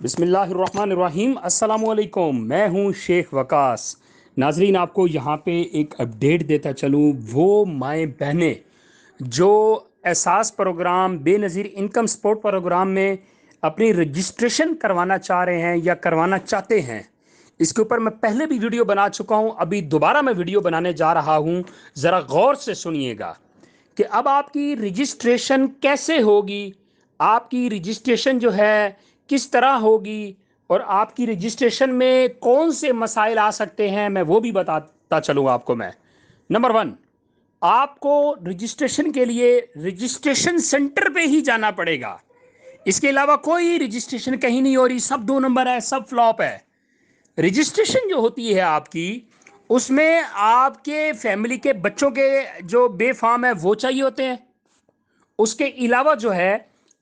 बिस्मिल्लाहिर्रहमानिर्रहीम। अस्सलामुअलैकुम। मैं हूं शेख वकास। नाजरीन, आपको यहाँ पे एक अपडेट देता चलूँ। वो माएँ बहनें जो Ehsaas programme Benazir income support programme में अपनी रजिस्ट्रेशन करवाना चाह रहे हैं या करवाना चाहते हैं, इसके ऊपर मैं पहले भी वीडियो बना चुका हूं, अभी दोबारा मैं वीडियो बनाने जा रहा हूं। ज़रा गौर से सुनिएगा कि अब आपकी रजिस्ट्रेशन कैसे होगी, आपकी रजिस्ट्रेशन जो है किस तरह होगी, और आपकी रजिस्ट्रेशन में कौन से मसाइल आ सकते हैं, मैं वो भी बताता चलूँगा आपको। मैं नंबर वन, आपको रजिस्ट्रेशन के लिए रजिस्ट्रेशन सेंटर पे ही जाना पड़ेगा। इसके अलावा कोई रजिस्ट्रेशन कहीं नहीं हो रही, सब 2 नंबर है, सब फ्लॉप है। रजिस्ट्रेशन जो होती है आपकी, उसमें आपके फैमिली के बच्चों के जो बेफाम है वो चाहिए होते हैं। उसके अलावा जो है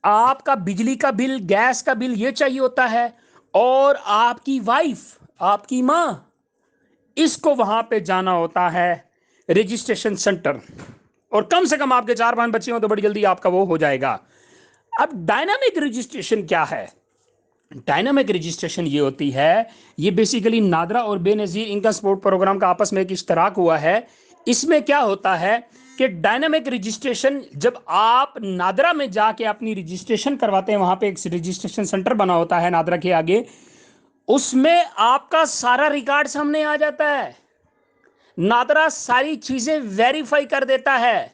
आपका बिजली का बिल, गैस का बिल ये चाहिए होता है, और आपकी वाइफ, आपकी मां, इसको वहां पे जाना होता है रजिस्ट्रेशन सेंटर। और कम से कम आपके 4-5 बच्चे हो तो बड़ी जल्दी आपका वो हो जाएगा। अब डायनामिक रजिस्ट्रेशन क्या है? डायनामिक रजिस्ट्रेशन ये होती है, ये बेसिकली नादरा और बेनजीर इनका सपोर्ट प्रोग्राम का आपस में एक इश्तराक हुआ है। इसमें क्या होता है कि डायनामिक रजिस्ट्रेशन, जब आप नादरा में जाके अपनी रजिस्ट्रेशन करवाते हैं, वहां पे एक रजिस्ट्रेशन सेंटर बना होता है नादरा के आगे, उसमें आपका सारा रिकॉर्ड सामने आ जाता है। नादरा सारी चीजें वेरीफाई कर देता है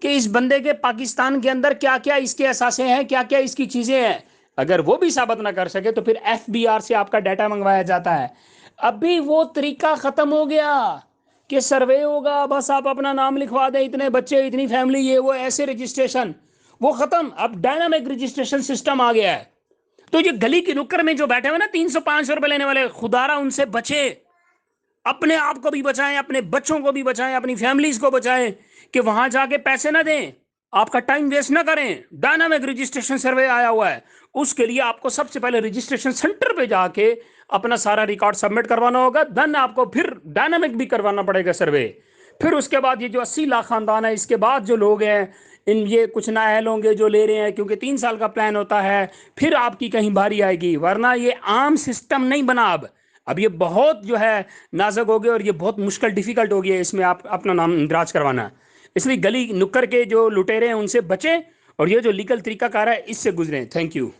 कि इस बंदे के पाकिस्तान के अंदर क्या क्या इसके असासे हैं, क्या क्या इसकी चीजें हैं। अगर वो भी साबित ना कर सके तो फिर एफबीआर से आपका डाटा मंगवाया जाता है। अभी वो तरीका खत्म हो गया कि सर्वे होगा, बस आप अपना नाम लिखवा दें, इतने बच्चे, इतनी फैमिली, ये वो, ऐसे रजिस्ट्रेशन, वो खत्म। अब डायनामिक रजिस्ट्रेशन सिस्टम आ गया है। तो ये गली की नुक्कड़ में जो बैठे हुए ना 300-500 रुपए लेने वाले, खुदारा उनसे बचे। अपने आप को भी बचाएं, अपने बच्चों को भी बचाएं, अपनी फैमिलीज को बचाएं, कि वहां जाके पैसे ना दें, आपका टाइम वेस्ट ना करें। डायनामिक रजिस्ट्रेशन सर्वे आया हुआ है। उसके लिए आपको सबसे पहले रजिस्ट्रेशन सेंटर पे जाके अपना सारा रिकॉर्ड सबमिट करवाना होगा। देन आपको फिर डायनामिक भी करवाना पड़ेगा सर्वे। फिर उसके बाद ये जो 80 लाख खानदान है, इसके बाद जो लोग हैं, इन ये कुछ नाअहल होंगे जो ले रहे हैं, क्योंकि 3 साल का प्लान होता है, फिर आपकी कहीं बारी आएगी। वरना ये आम सिस्टम नहीं बना। अब ये बहुत जो है नाजुक हो गया, और ये बहुत मुश्किल, डिफिकल्ट हो गया इसमें आप अपना नाम इंदराज करवाना। इसलिए गली नुक्कड़ के जो लुटेरे हैं उनसे बचें, और ये जो लीगल तरीकाकार है इससे गुजरें। Thank you.